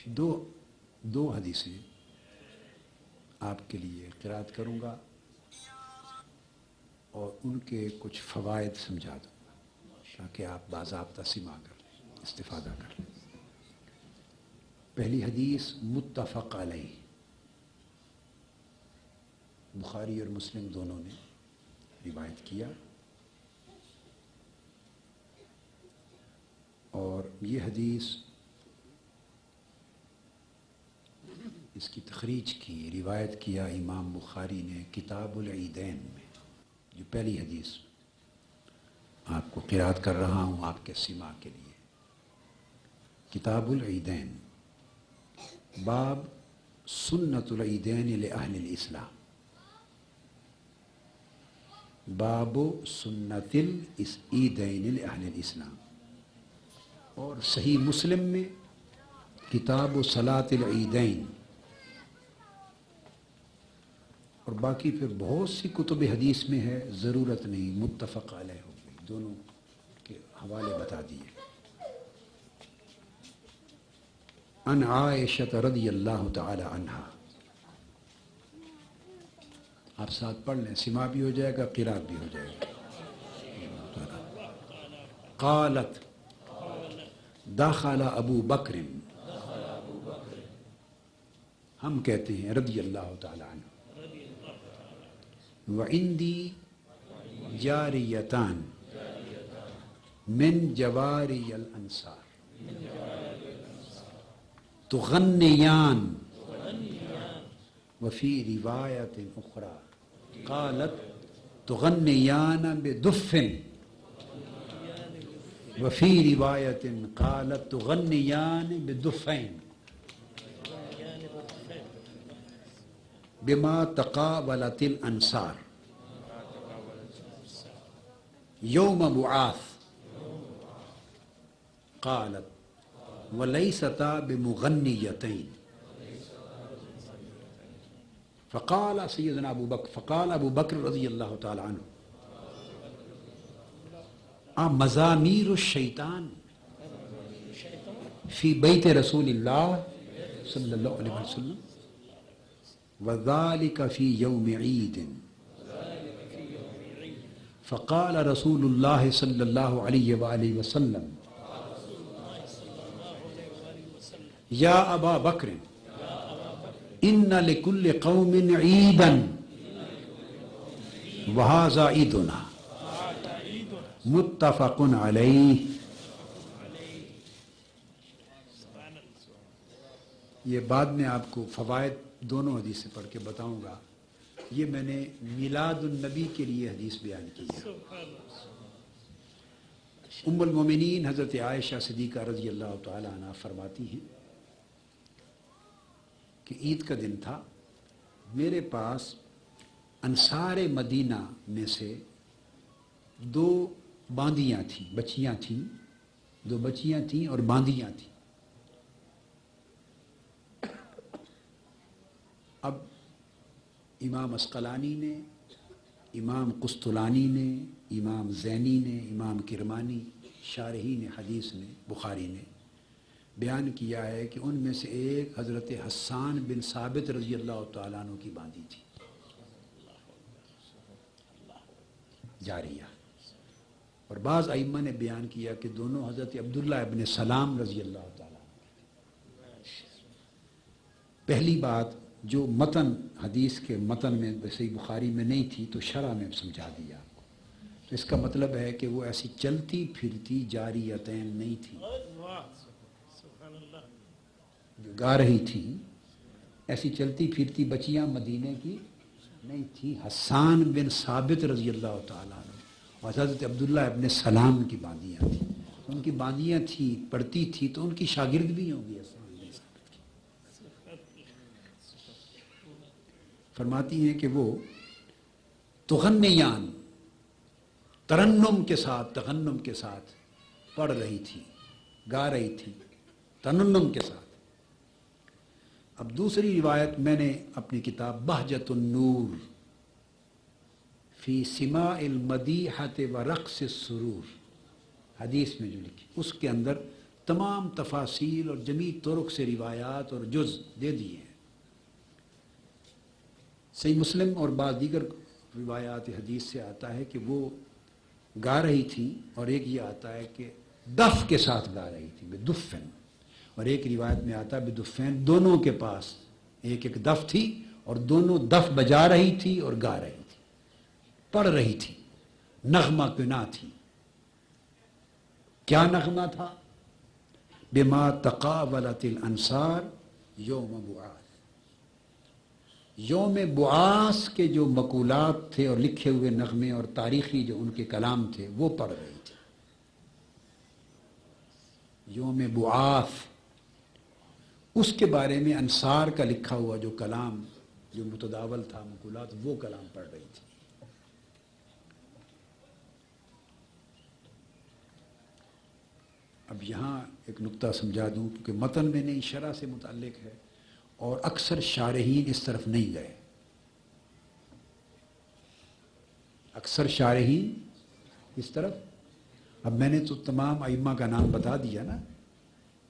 دو حدیثیں آپ کے لیے قرأت کروں گا اور ان کے کچھ فوائد سمجھا دوں گا تاکہ آپ باضابطہ سماع کر لیں، استفادہ کر لیں۔ پہلی حدیث متفق علیہ، بخاری اور مسلم دونوں نے روایت کیا، اور یہ حدیث اس کی تخریج کی، روایت کیا امام بخاری نے کتاب العیدین میں۔ جو پہلی حدیث آپ کو قرأت کر رہا ہوں آپ کے سماع کے لیے، کتاب العیدین، باب سنت العیدین لأہل الاسلام، باب سنت العیدین لأہل الاسلام، اور صحیح مسلم میں کتاب صلاۃ العیدین، اور باقی پھر بہت سی کتب حدیث میں ہے، ضرورت نہیں، متفق علیہ ہو گئی، دونوں کے حوالے بتا دیے۔ عن عائشہ رضی اللہ تعالی عنہا، آپ ساتھ پڑھ لیں، سماع بھی ہو جائے گا، قرأت بھی ہو جائے گا۔ قالت دخل ابو بکر، ہم کہتے ہیں رضی اللہ تعالی عنہ، وعندی جاریتان من جواری الانصار تغنیان، وفی روایت اخرى قالت تغنیان بدف، وفی روایت قالت تغنیان بدفین، بما تقابلت الانصار یوم بعاث، قالت ولیستا بمغنیتین، فقال سیدنا ابو بکر رضی اللہ تعالی عنہ مزامیر الشیطان فی بیت رسول اللہ صلی اللہ علیہ وسلم وذلك في يوم عيد، فقال رسول الله صلى الله عليه وآله وسلم يا أبا بكر إن لكل قوم عيدا وهذا عيدنا، متفق علیہ۔ یہ بعد میں آپ کو فوائد دونوں حدیث سے پڑھ کے بتاؤں گا، یہ میں نے میلاد النبی کے لیے حدیث بیان کی ہے۔ ام المومنین حضرت عائشہ صدیقہ رضی اللہ تعالی عنہ فرماتی ہیں کہ عید کا دن تھا، میرے پاس انصار مدینہ میں سے دو باندیاں تھیں، بچیاں تھیں، دو بچیاں تھیں اور باندیاں تھیں۔ اب امام اسقلانی نے، امام قسطلانی نے، امام زینی نے، امام کرمانی، شارحین حدیث نے، بخاری نے بیان کیا ہے کہ ان میں سے ایک حضرت حسان بن ثابت رضی اللہ تعالیٰ عنہ کی باندی تھی، جاریہ، اور بعض ائمہ نے بیان کیا کہ دونوں حضرت عبداللہ ابن سلام رضی اللہ تعالیٰ عنہ۔ پہلی بات جو متن حدیث کے متن میں صحیح بخاری میں نہیں تھی تو شرح میں سمجھا دیا آپ کو، تو اس کا مطلب ہے کہ وہ ایسی چلتی پھرتی جاریتین نہیں تھیں جو گا رہی تھیں، ایسی چلتی پھرتی بچیاں مدینے کی نہیں تھی، حسان بن ثابت رضی اللہ تعالیٰ عنہ اور حضرت عبداللہ ابن سلام کی باندیاں تھیں، ان کی باندیاں تھیں، پڑتی تھی تو ان کی شاگرد بھی ہوں گی۔ فرماتی ہیں کہ وہ تغنیان، ترنم کے ساتھ، تغنم کے ساتھ پڑھ رہی تھی، گا رہی تھی ترنم کے ساتھ۔ اب دوسری روایت میں نے اپنی کتاب بہجت النور فی سماع المدیحۃ و رقص السرور حدیث میں جو لکھی، اس کے اندر تمام تفاصیل اور جمی طرق سے روایات اور جز دے دیے ہیں۔ صحیح مسلم اور بعض دیگر روایات حدیث سے آتا ہے کہ وہ گا رہی تھی، اور ایک یہ آتا ہے کہ دف کے ساتھ گا رہی تھی، بدفن، اور ایک روایت میں آتا ہے بدفین، دونوں کے پاس ایک ایک دف تھی اور دونوں دف بجا رہی تھی اور گا رہی تھی، پڑھ رہی تھی، نغمہ کنا تھی۔ کیا نغمہ تھا؟ بما تقابلت الانصار یوم بعاث، یوم بعاث کے جو مقولات تھے اور لکھے ہوئے نغمے اور تاریخی جو ان کے کلام تھے وہ پڑھ رہی تھی۔ یوم بعاث، اس کے بارے میں انصار کا لکھا ہوا جو کلام جو متداول تھا، مقولات، وہ کلام پڑھ رہی تھی۔ اب یہاں ایک نقطہ سمجھا دوں، کیونکہ متن میں نہیں، شرح سے متعلق ہے اور اکثر شارحین اس طرف نہیں گئے، اکثر شارحین اس طرف، اب میں نے تو تمام ائمہ کا نام بتا دیا نا،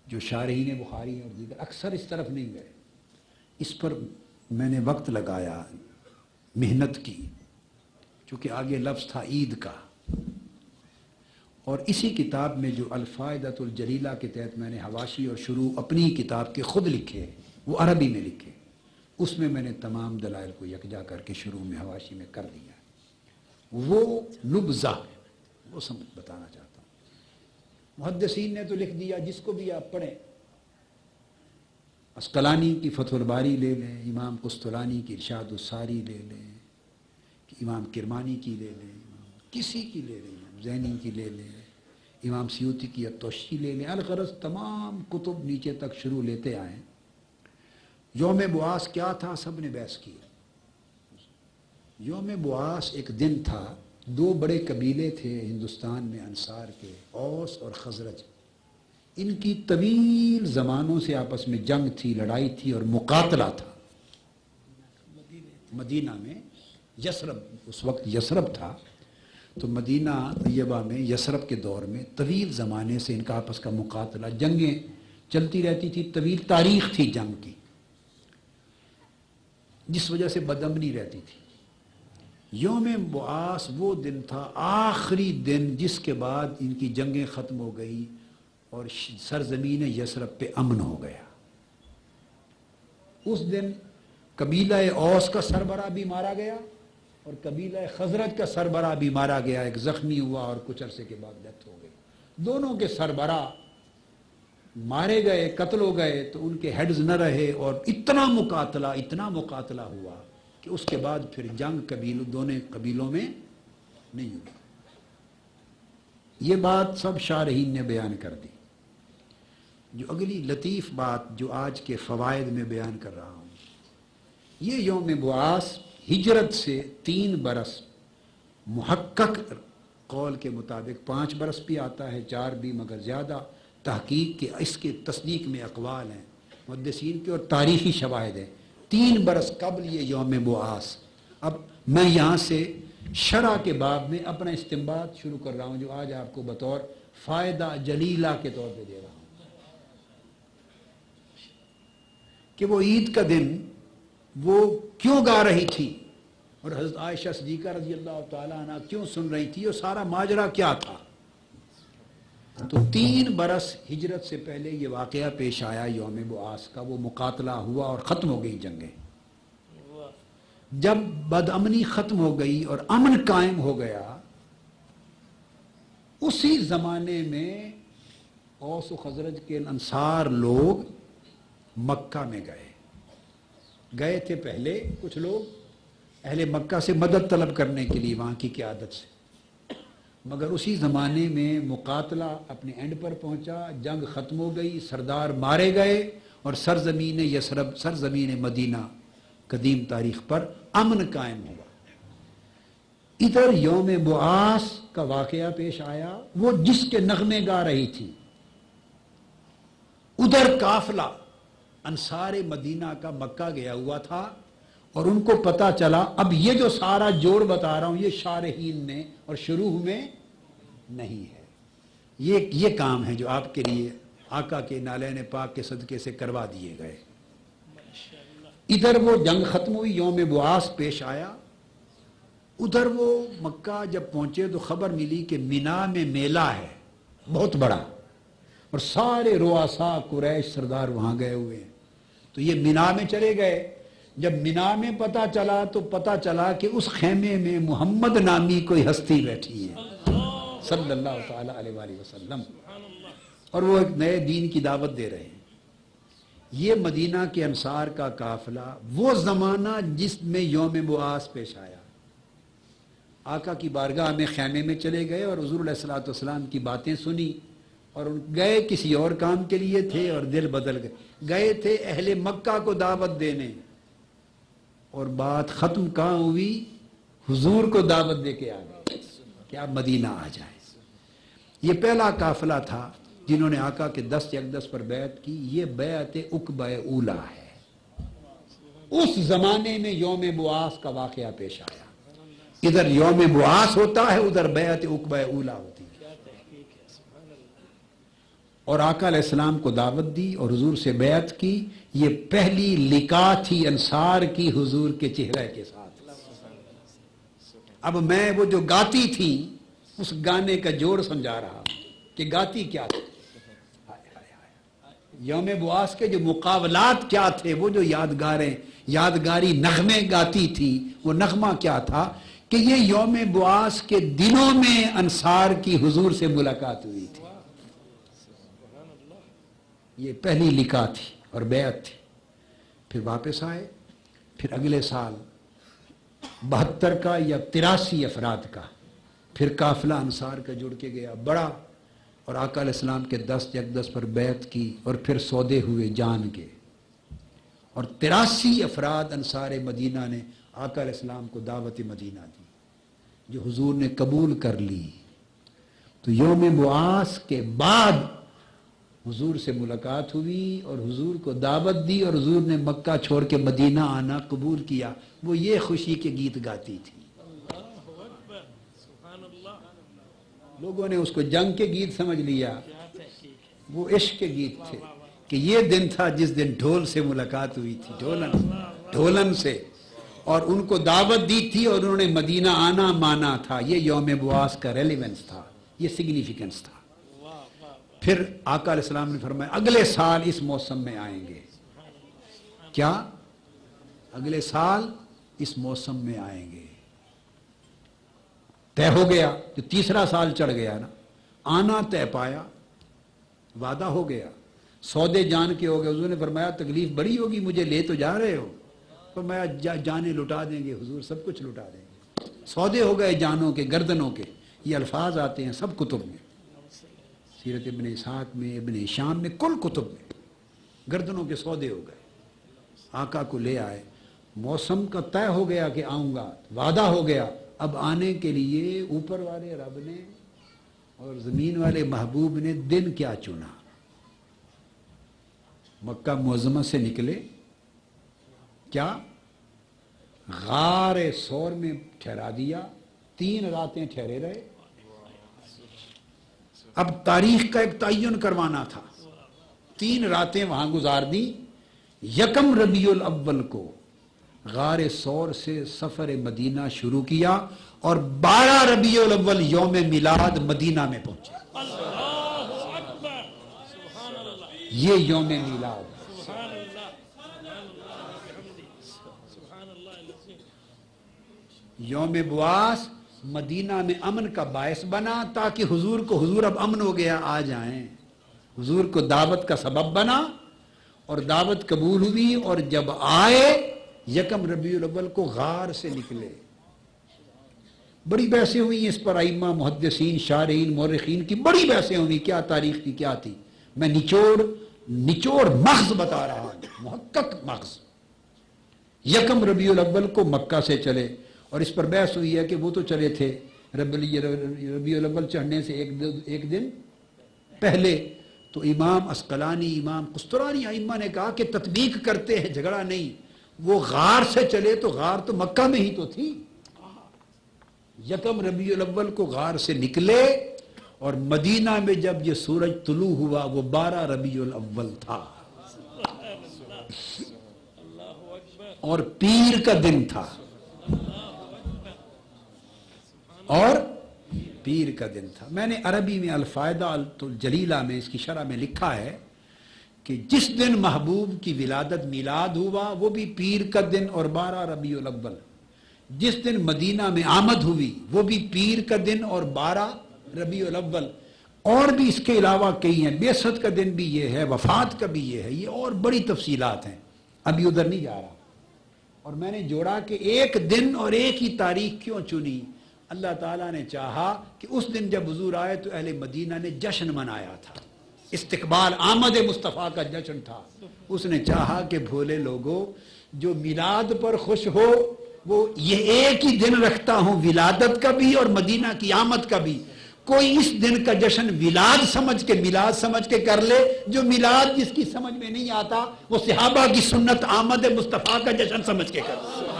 جو شارحین بخاری اور دیگر، اکثر اس طرف نہیں گئے۔ اس پر میں نے وقت لگایا، محنت کی، چونکہ آگے لفظ تھا عید کا، اور اسی کتاب میں جو الفائدۃ الجلیلہ کے تحت میں نے حواشی اور شروع اپنی کتاب کے خود لکھے، وہ عربی میں لکھے، اس میں نے تمام دلائل کو یکجا کر کے شروع میں حواشی میں کر دیا۔ وہ نبذہ وہ بتانا چاہتا ہوں۔ محدثین نے تو لکھ دیا، جس کو بھی آپ پڑھیں، اسقلانی کی فتح الباری لے لیں، امام قسطلانی کی ارشاد الساری لے لیں، امام کرمانی کی لے لیں، کسی کی لے لیں، زینی کی لے لیں، امام سیوطی کی التوشی لے لیں، الغرض تمام کتب نیچے تک شروع لیتے آئیں۔ یوم بعاث کیا تھا؟ سب نے بحث کی۔ یوم بعاث ایک دن تھا، دو بڑے قبیلے تھے ہندوستان میں انصار کے، اوس اور خزرج، ان کی طویل زمانوں سے آپس میں جنگ تھی، لڑائی تھی اور مقاتلہ تھا۔ مدینہ میں یثرب، اس وقت یثرب تھا، تو مدینہ طیبہ میں یثرب کے دور میں طویل زمانے سے ان کا آپس کا مقاتلہ، جنگیں چلتی رہتی تھی، طویل تاریخ تھی جنگ کی، جس وجہ سے بدامنی رہتی تھی۔ یوم بعاث وہ دن تھا، آخری دن، جس کے بعد ان کی جنگیں ختم ہو گئی اور سرزمین یثرب پہ امن ہو گیا۔ اس دن قبیلہ اوس کا سربراہ بھی مارا گیا اور قبیلہ خزرج کا سربراہ بھی مارا گیا، ایک زخمی ہوا اور کچھ عرصے کے بعد ڈیتھ ہو گئی۔ دونوں کے سربراہ مارے گئے، قتل ہو گئے، تو ان کے ہیڈز نہ رہے، اور اتنا مقاتلہ ہوا کہ اس کے بعد پھر جنگ دونوں قبیلوں میں نہیں ہوئی۔ یہ بات سب شارحین نے بیان کر دی۔ جو اگلی لطیف بات جو آج کے فوائد میں بیان کر رہا ہوں، یہ یوم بعاث ہجرت سے 3 برس، محقق قول کے مطابق 5 برس بھی آتا ہے، 4 بھی، مگر زیادہ تحقیق کے اس کے تصدیق میں اقوال ہیں محدثین کے اور تاریخی شواہد ہیں۔ 3 برس قبل یہ یوم بعاث۔ اب میں یہاں سے شرح کے باب میں اپنا استنباط شروع کر رہا ہوں، جو آج آپ کو بطور فائدہ جلیلہ کے طور پہ دے رہا ہوں، کہ وہ عید کا دن وہ کیوں گا رہی تھی اور حضرت عائشہ صدیقہ رضی اللہ تعالیٰ عنہ کیوں سن رہی تھی، اور سارا ماجرا کیا تھا۔ تو 3 برس ہجرت سے پہلے یہ واقعہ پیش آیا یوم بعاث کا، وہ مقاتلہ ہوا اور ختم ہو گئی جنگیں۔ جب بدامنی ختم ہو گئی اور امن قائم ہو گیا، اسی زمانے میں اوس و خزرج کے انصار لوگ مکہ میں گئے تھے پہلے کچھ لوگ اہل مکہ سے مدد طلب کرنے کے لیے وہاں کی قیادت سے، مگر اسی زمانے میں مقاتلہ اپنے اینڈ پر پہنچا، جنگ ختم ہو گئی، سردار مارے گئے، اور سرزمین یثرب، سرزمین مدینہ قدیم تاریخ پر امن قائم ہوا۔ ادھر یوم بعاث کا واقعہ پیش آیا، وہ جس کے نغمے گا رہی تھی، ادھر قافلہ انصار مدینہ کا مکہ گیا ہوا تھا، اور ان کو پتا چلا، اب یہ جو سارا جوڑ بتا رہا ہوں یہ شارحین نے اور شروع میں نہیں ہے، یہ کام ہے جو آپ کے لیے آقا کے نالین پاک کے صدقے سے کروا دیے گئے۔ ادھر وہ جنگ ختم ہوئی، یوم بعاث پیش آیا۔ ادھر وہ مکہ جب پہنچے تو خبر ملی کہ مینا میں میلہ ہے بہت بڑا، اور سارے رؤساء قریش سردار وہاں گئے ہوئے ہیں۔ تو یہ مینا میں چلے گئے۔ جب مینا میں پتہ چلا تو پتہ چلا کہ اس خیمے میں محمد نامی کوئی ہستی بیٹھی ہے صلی اللہ تعالیٰ علیہ وآلہ وسلم، اور وہ ایک نئے دین کی دعوت دے رہے ہیں۔ یہ مدینہ کے انصار کا قافلہ، وہ زمانہ جس میں یوم بعاث پیش آیا۔ آقا کی بارگاہ میں خیمے میں چلے گئے اور حضور علیہ الصلوۃ والسلام کی باتیں سنی، اور گئے کسی اور کام کے لیے تھے اور دل بدل گئے۔ گئے تھے اہل مکہ کو دعوت دینے، اور بات ختم کہاں ہوئی؟ حضور کو دعوت دے کے آ گئے کہ آپ مدینہ آ جائیں۔ یہ پہلا قافلہ تھا جنہوں نے آقا کے دست اقدس پر بیعت کی۔ یہ بیعت عقبہ اولیٰ ہے۔ اس زمانے میں یوم بعاث کا واقعہ پیش آیا۔ ادھر یوم بعاث ہوتا ہے، ادھر بیعت عقبہ اولیٰ ہوتی ہے۔ اور آقا علیہ السلام کو دعوت دی اور حضور سے بیعت کی۔ یہ پہلی لقاء تھی انصار کی حضور کے چہرے کے ساتھ۔ اب میں وہ جو گاتی تھی اس گانے کا جوڑ سمجھا رہا ہوں کہ گاتی کیا تھی۔ یوم بعاث کے جو مقابلات کیا تھے، وہ جو یادگاری نغمے گاتی تھی، وہ نغمہ کیا تھا کہ یہ یوم بعاث کے دنوں میں انصار کی حضور سے ملاقات ہوئی تھی۔ یہ پہلی لقاء تھی اور بیعت تھی۔ پھر واپس آئے، پھر اگلے سال 72 کا یا 83 افراد کا پھر قافلہ انصار کا جڑ کے گیا بڑا، اور آقا علیہ السلام کے دست اقدس پر بیعت کی، اور پھر سودے ہوئے جان کے، اور 83 افراد انصار مدینہ نے آقا علیہ السلام کو دعوت مدینہ دی، جو حضور نے قبول کر لی۔ تو یوم بعاث کے بعد حضور سے ملاقات ہوئی اور حضور کو دعوت دی، اور حضور نے مکہ چھوڑ کے مدینہ آنا قبول کیا۔ وہ یہ خوشی کے گیت گاتی تھی۔ لوگوں نے اس کو جنگ کے گیت سمجھ لیا، وہ عشق کے گیت تھے کہ یہ دن تھا جس دن ڈھول سے ملاقات ہوئی تھی، ڈھولن سے، اور ان کو دعوت دی تھی اور انہوں نے مدینہ آنا مانا تھا۔ یہ یوم بعاث کا ریلیونس تھا، یہ سگنیفیکنس تھا۔ پھر آقا علیہ السلام نے فرمایا اگلے سال اس موسم میں آئیں گے۔ کیا؟ اگلے سال اس موسم میں آئیں گے۔ طے ہو گیا، جو تیسرا سال چڑھ گیا نا، آنا طے پایا، وعدہ ہو گیا، سودے جان کے ہو گئے۔ حضور نے فرمایا تکلیف بڑی ہوگی، مجھے لے تو جا رہے ہو؟ فرمایا جانیں لٹا دیں گے حضور، سب کچھ لٹا دیں گے۔ سودے ہو گئے جانوں کے، گردنوں کے۔ یہ الفاظ آتے ہیں سب کتب میں، سیرت ابن اسحاق میں، ابن ہشام میں، کل کتب میں، گردنوں کے سودے ہو گئے۔ آقا کو لے آئے، موسم کا طے ہو گیا کہ آؤں گا، وعدہ ہو گیا۔ اب آنے کے لیے اوپر والے رب نے اور زمین والے محبوب نے دن کیا چنا؟ مکہ معظمہ سے نکلے، کیا غار ثور میں ٹھہرا دیا، 3 راتیں ٹھہرے رہے۔ اب تاریخ کا ایک تعین کروانا تھا، 3 راتیں وہاں گزار دی۔ 1 ربیع الاول کو غار ثور سے سفر مدینہ شروع کیا، اور 12 ربیع الاول یوم میلاد مدینہ میں پہنچے۔ یہ یوم میلاد یوم بعاث مدینہ میں امن کا باعث بنا، تاکہ حضور اب امن ہو گیا، آ جائیں۔ حضور کو دعوت کا سبب بنا، اور دعوت قبول ہوئی، اور جب آئے 1 ربیع الاول کو غار سے نکلے۔ بڑی بحثیں ہوئی اس پر، ائمہ، محدثین، شارحین، مورخین کی بڑی بحثیں ہوئی، کیا تاریخ کی کیا تھی۔ میں نچوڑ مغز بتا رہا ہوں، محقق مغز۔ 1 ربیع الاول کو مکہ سے چلے، اور اس پر بحث ہوئی ہے کہ وہ تو چلے تھے ربیع الاول چڑھنے سے ایک دن پہلے۔ تو امام عسقلانی، امام قسطلانی ائمہ نے کہا کہ تطبیق کرتے ہیں، جھگڑا نہیں۔ وہ غار سے چلے تو غار تو مکہ میں ہی تو تھی۔ 1 ربیع الاول کو غار سے نکلے، اور مدینہ میں جب یہ سورج طلوع ہوا وہ 12 ربیع الاول تھا اور پیر کا دن تھا، اور پیر کا دن تھا۔ میں نے عربی میں الفائدہ الجلیلہ میں اس کی شرح میں لکھا ہے کہ جس دن محبوب کی ولادت میلاد ہوا وہ بھی پیر کا دن اور 12 ربیع الاول، جس دن مدینہ میں آمد ہوئی وہ بھی پیر کا دن اور 12 ربیع الاول، اور بھی اس کے علاوہ کئی ہیں، بعثت کا دن بھی یہ ہے، وفات کا بھی یہ ہے، یہ اور بڑی تفصیلات ہیں، ابھی ادھر نہیں جا رہا۔ اور میں نے جوڑا کہ ایک دن اور ایک ہی تاریخ کیوں چنی؟ اللہ تعالیٰ نے چاہا کہ اس دن جب حضور آئے تو اہل مدینہ نے جشن منایا تھا، استقبال آمد مصطفیٰ کا جشن تھا۔ اس نے چاہا کہ بھولے لوگوں، جو میلاد پر خوش ہو وہ یہ ایک ہی دن رکھتا ہوں، ولادت کا بھی اور مدینہ کی آمد کا بھی، کوئی اس دن کا جشن ولاد سمجھ کے میلاد سمجھ کے کر لے، جو میلاد جس کی سمجھ میں نہیں آتا وہ صحابہ کی سنت آمد مصطفیٰ کا جشن سمجھ کے کر لے۔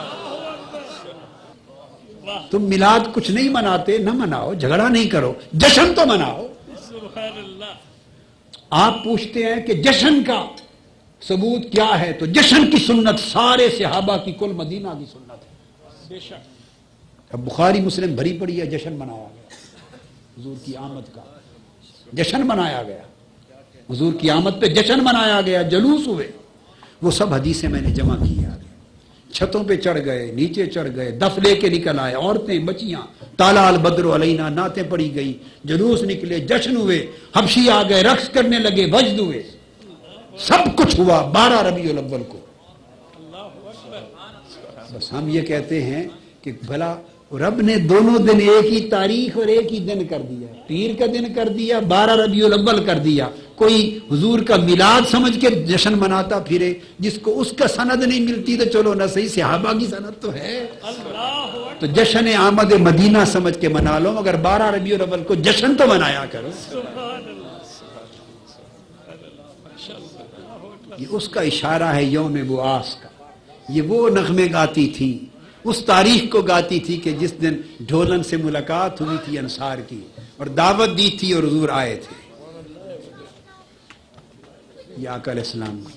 تم میلاد کچھ نہیں مناتے، نہ مناؤ، جھگڑا نہیں کرو، جشن تو مناؤ۔ آپ پوچھتے ہیں کہ جشن کا ثبوت کیا ہے، تو جشن کی سنت سارے صحابہ کی کل مدینہ کی سنت ہے۔ اب بخاری مسلم بھری پڑی ہے، جشن منایا گیا حضور کی آمد کا، جشن منایا گیا حضور کی آمد پہ، جشن منایا گیا، جلوس ہوئے، وہ سب حدیثیں میں نے جمع کی آگے۔ چھتوں پہ چڑھ گئے، نیچے چڑھ گئے، دف لے کے نکل آئے، عورتیں بچیاں، طلع البدر علینا نعتیں پڑھی گئی، جلوس نکلے، جشن ہوئے، حبشی آ گئے، رقص کرنے لگے، وجد ہوئے، سب کچھ ہوا 12 ربیع الاول کو۔ بس ہم یہ کہتے ہیں کہ بھلا رب نے دونوں دن ایک ہی تاریخ اور ایک ہی دن کر دیا، پیر کا دن کر دیا، 12 ربیع الاول کر دیا، کوئی حضور کا میلاد سمجھ کے جشن مناتا پھرے، جس کو اس کا سند نہیں ملتی تو چلو نہ صحیح صحابہ کی سند تو ہے، تو جشن آمد مدینہ سمجھ کے منا لو، مگر 12 ربیع الاول کو جشن تو منایا کرو۔ یہ اس کا اشارہ ہے یوم بعاث کا، یہ وہ نغمے گاتی تھی، اس تاریخ کو گاتی تھی کہ جس دن ڈھولن سے ملاقات ہوئی تھی انصار کی اور دعوت دی تھی اور حضور آئے تھے۔ یہ آقا علیہ السلام کو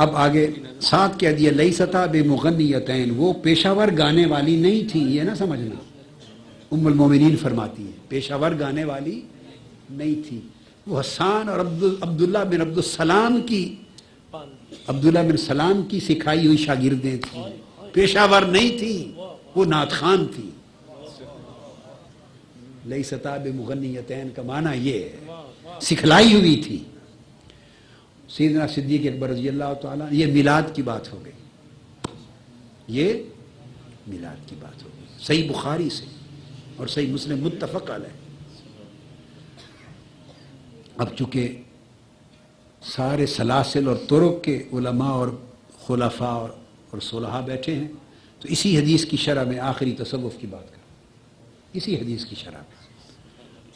اب آگے ساتھ کہہ دیا لیستا بمغنیتین، وہ پیشہ ور گانے والی نہیں تھی، یہ نہ سمجھنا، ام المومنین فرماتی ہے پیشہ ور گانے والی نہیں تھی، وہ حسان اور عبداللہ بن سلام کی سکھائی ہوئی شاگردیں تھیں، پیشہ ور نہیں تھی، وہ نعت خان تھی۔ لیستا بمغنیتین کا معنی یہ ہے سکھلائی ہوئی تھی۔ سیدنا صدیق اکبر رضی اللہ تعالیٰ، یہ میلاد کی بات ہو گئی، یہ میلاد کی بات ہو گئی، صحیح بخاری سے اور صحیح مسلم متفق علیہ۔ اب چونکہ سارے سلاسل اور طرق کے علماء اور خلفاء اور صلحاء بیٹھے ہیں، تو اسی حدیث کی شرح میں آخری تصوف کی بات کریں، اسی حدیث کی شرح میں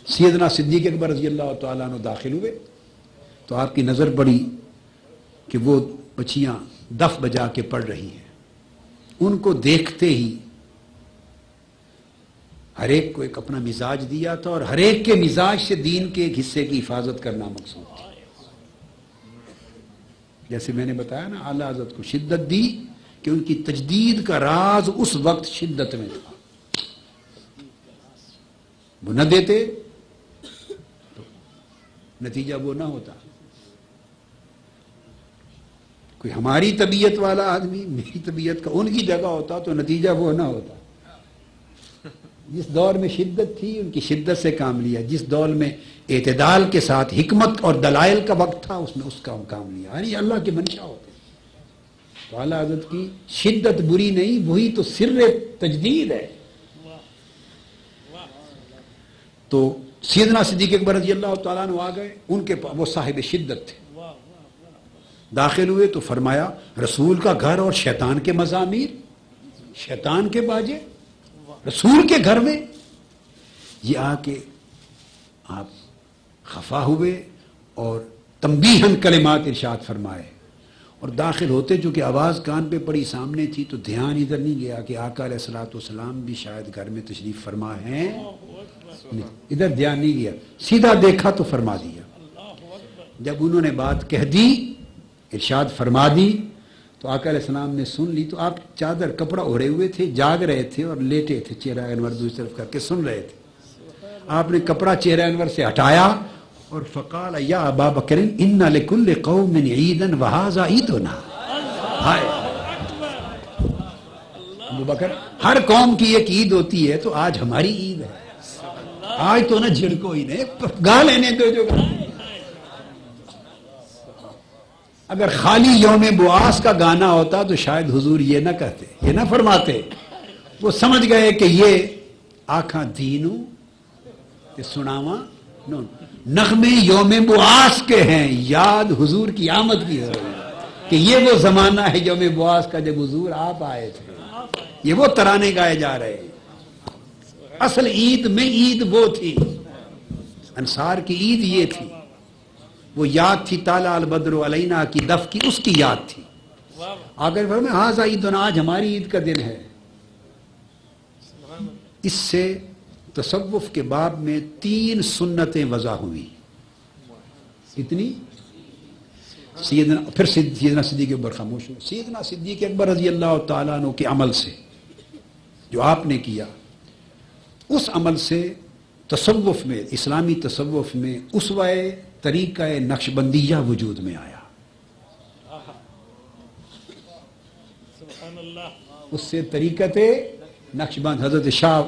سیدنا صدیق اکبر رضی اللہ تعالیٰ عنہ داخل ہوئے تو آپ کی نظر پڑی کہ وہ بچیاں دف بجا کے پڑھ رہی ہیں، ان کو دیکھتے ہی ہر ایک کو ایک اپنا مزاج دیا تھا، اور ہر ایک کے مزاج سے دین کے ایک حصے کی حفاظت کرنا مقصود تھا۔ جیسے میں نے بتایا نا، اعلیٰ حضرت کو شدت دی کہ ان کی تجدید کا راز اس وقت شدت میں تھا، وہ نہ دیتے تو نتیجہ وہ نہ ہوتا۔ کوئی ہماری طبیعت والا آدمی میری طبیعت کا ان کی جگہ ہوتا تو نتیجہ وہ نہ ہوتا۔ جس دور میں شدت تھی ان کی شدت سے کام لیا، جس دور میں اعتدال کے ساتھ حکمت اور دلائل کا وقت تھا اس میں اس کا کام لیا، یعنی اللہ کی منشا ہوتے۔ تو اعلیٰ حضرت کی شدت بری نہیں، وہی تو سر تجدید ہے۔ تو سیدنا صدیق اکبر رضی اللہ تعالیٰ عنہ آ گئے، ان کے وہ صاحب شدت تھے، داخل ہوئے تو فرمایا رسول کا گھر اور شیطان کے مزامیر، شیطان کے باجے رسول کے گھر میں۔ یہ آ کے آپ خفا ہوئے اور تنبیہاً کلمات ارشاد فرمائے، اور داخل ہوتے چونکہ آواز کان پہ پڑی سامنے تھی تو دھیان ادھر نہیں گیا کہ آقا علیہ الصلوۃ والسلام بھی شاید گھر میں تشریف فرما ہیں، ادھر دھیان نہیں گیا، سیدھا دیکھا تو فرما دیا۔ جب انہوں نے بات کہہ دی، ارشاد فرما دی، تو آقا علیہ السلام نے سن لی۔ تو آپ چادر کپڑا اوڑھے ہوئے تھے، جاگ رہے تھے اور لیٹے تھے، چہرہ انور دوسری طرف کر کے سن رہے تھے۔ آپ نے کپڑا چہرہ انور سے ہٹایا اور فقال یا ابا بکر ان لکل قوم عیدا وہذا عیدنا۔ ہائے ابو بکر، ہر قوم کی ایک عید ہوتی ہے تو آج ہماری عید ہے، آج تو نہ جھڑکو ہی نہیں، گا لینے دو جو گا۔ اگر خالی یوم بعاث کا گانا ہوتا تو شاید حضور یہ نہ کہتے، یہ نہ فرماتے۔ وہ سمجھ گئے کہ یہ آنکھاں دینو تے سناواں نو، نغمے یوم بعاث کے ہیں، یاد حضور کی آمد کی ہو رہی ہے کہ یہ وہ زمانہ ہے یوم بعاث کا جب حضور آپ آئے تھے، یہ وہ ترانے گائے جا رہے ہیں۔ اصل عید میں عید وہ تھی، انصار کی عید یہ تھی، وہ یاد تھی طالع البدر علینا کی دف کی، اس کی یاد تھی۔ آگر فرمائے ہاذا عیدنا، آج ہماری عید کا دن ہے۔ اس سے تصوف کے باب میں 3 سنتیں وضع ہوئی۔ اتنی سیدنا، پھر سیدنا صدیق اکبر خاموش ہوئے۔ سیدنا صدیق اکبر رضی اللہ تعالیٰ عنہ کے عمل سے جو آپ نے کیا، اس عمل سے تصوف میں، اسلامی تصوف میں اسوہ طریقہ نقشبندیہ وجود میں آیا۔ اس سے طریقت نقشبند، حضرت شاہ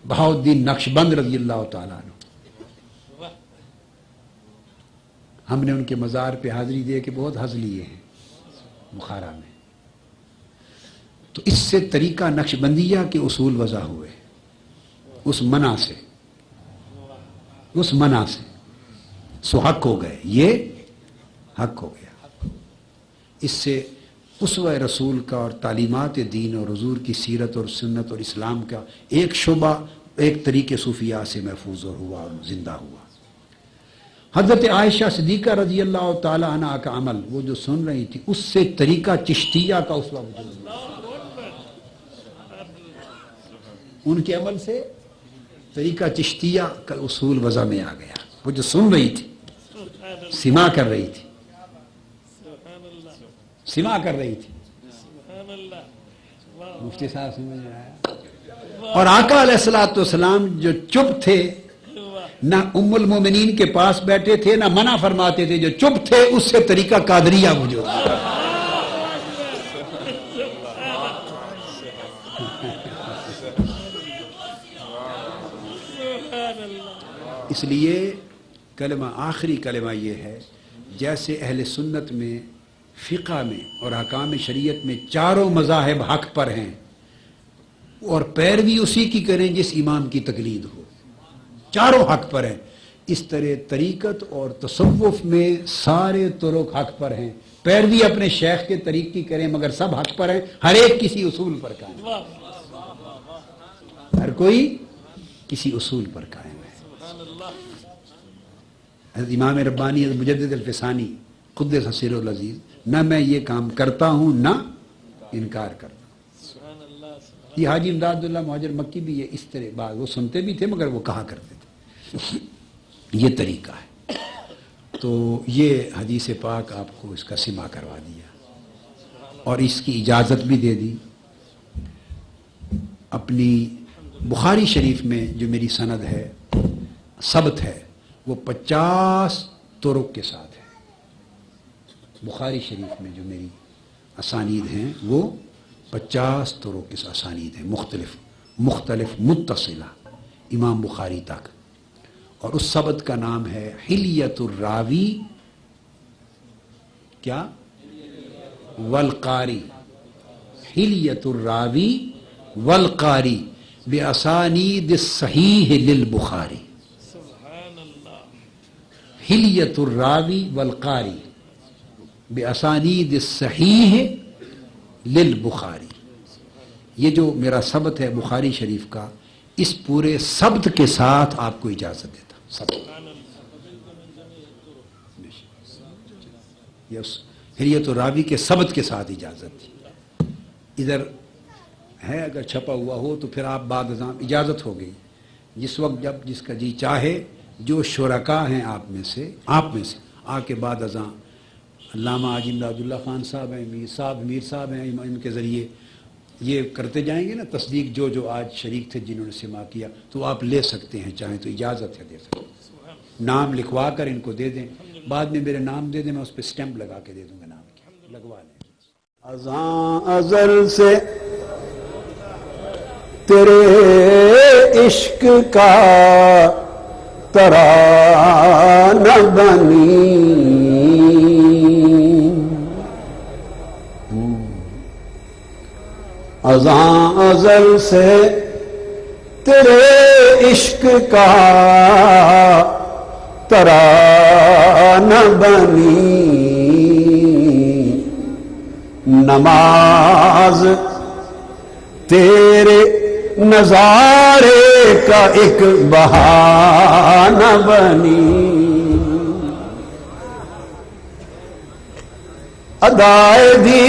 بہاؤالدین نقشبند رضی اللہ تعالیٰ عنہ، ہم نے ان کے مزار پہ حاضری دے کے بہت حظ لیے ہیں بخارا میں۔ تو اس سے طریقہ نقشبندیہ کے اصول وضع ہوئے، اس منع سے، اس منع سے سو حق ہو گئے، یہ حق ہو گیا۔ اس سے اسوہ رسول کا اور تعلیمات دین اور حضور کی سیرت اور سنت اور اسلام کا ایک شعبہ ایک طریقے صوفیاء سے محفوظ ہوا اور زندہ ہوا۔ حضرت عائشہ صدیقہ رضی اللہ تعالی عنہ کا عمل وہ جو سن رہی تھی، اس سے طریقہ چشتیہ کا اسوہ وجود ہوا۔ ان کے عمل سے طریقہ چشتیہ کا اصول وضع میں آ گیا۔ وہ جو سن رہی تھی، سما کر رہی تھی، سما کر رہی تھی۔ مفتی صاحب سمجھ آیا؟ اور آقا علیہ الصلوۃ والسلام جو چپ تھے، نہ ام المومنین کے پاس بیٹھے تھے نہ منع فرماتے تھے، جو چپ تھے اس سے طریقہ قادریہ وجود ہے۔ اس لیے کلمہ، آخری کلمہ یہ ہے، جیسے اہل سنت میں، فقہ میں اور احکام شریعت میں چاروں مذاہب حق پر ہیں اور پیروی اسی کی کریں جس امام کی تقلید ہو، چاروں حق پر ہیں، اس طرح طریقت اور تصوف میں سارے طرق حق پر ہیں، پیروی اپنے شیخ کے طریق کی کریں مگر سب حق پر ہیں، ہر ایک کسی اصول پر قائم ہے، ہر کوئی کسی اصول پر قائم ہے۔ حضرت امام ربانی حضرت مجدد الفسانی قدس سرہ العزیز، نہ میں یہ کام کرتا ہوں نہ انکار کرتا ہوں۔ یہ حاجی امداد اللہ مہاجر مکی بھی یہ اس طرح بات وہ سنتے بھی تھے مگر وہ کہا کرتے تھے، یہ طریقہ ہے۔ تو یہ حدیث پاک آپ کو اس کا سما کروا دیا اور اس کی اجازت بھی دے دی۔ اپنی بخاری شریف میں جو میری سند ہے، ثبت ہے، وہ 50 طرق کے ساتھ ہے۔ بخاری شریف میں جو میری اسانید ہیں وہ 50 طرق کے اسانید ہیں، مختلف متصلہ امام بخاری تک، اور اس ثبت کا نام ہے حلیت الراوی کیا والقاری، حلیت الراوی والقاری باسانید الصحیح للبخاری، حلیت الراوی والقاری باسانید الصحیح للبخاری۔ یہ جو میرا ثبت ہے بخاری شریف کا، اس پورے ثبت کے ساتھ آپ کو اجازت دیتا ثبت۔ پھر یہ تو راوی کے ثبت کے ساتھ اجازت تھی. ادھر ہے اگر چھپا ہوا ہو تو پھر آپ بعد ازاں اجازت ہو گئی. جس وقت جب جس کا جی چاہے جو شرکاء ہیں آپ میں سے آ کے بعد ازاں علامہ حاجی امداد اللہ خان صاحب ہیں، میر صاحب ہیں، ان کے ذریعے یہ کرتے جائیں گے نا تصدیق، جو آج شریک تھے جنہوں نے سما کیا، تو آپ لے سکتے ہیں، چاہیں تو اجازت ہے دے سکتے ہیں. نام لکھوا کر ان کو دے دیں، بعد میں میرے نام دے دیں، میں اس پہ سٹیمپ لگا کے دے دوں گا، نام کی لگوا لیں. ازاں ازل سے تیرے عشق کا ترانہ بنی، ازاں ازل سے تیرے عشق کا ترانہ بنی. نماز تیرے نظارے کا ایک بہانہ بنی. ادائے دی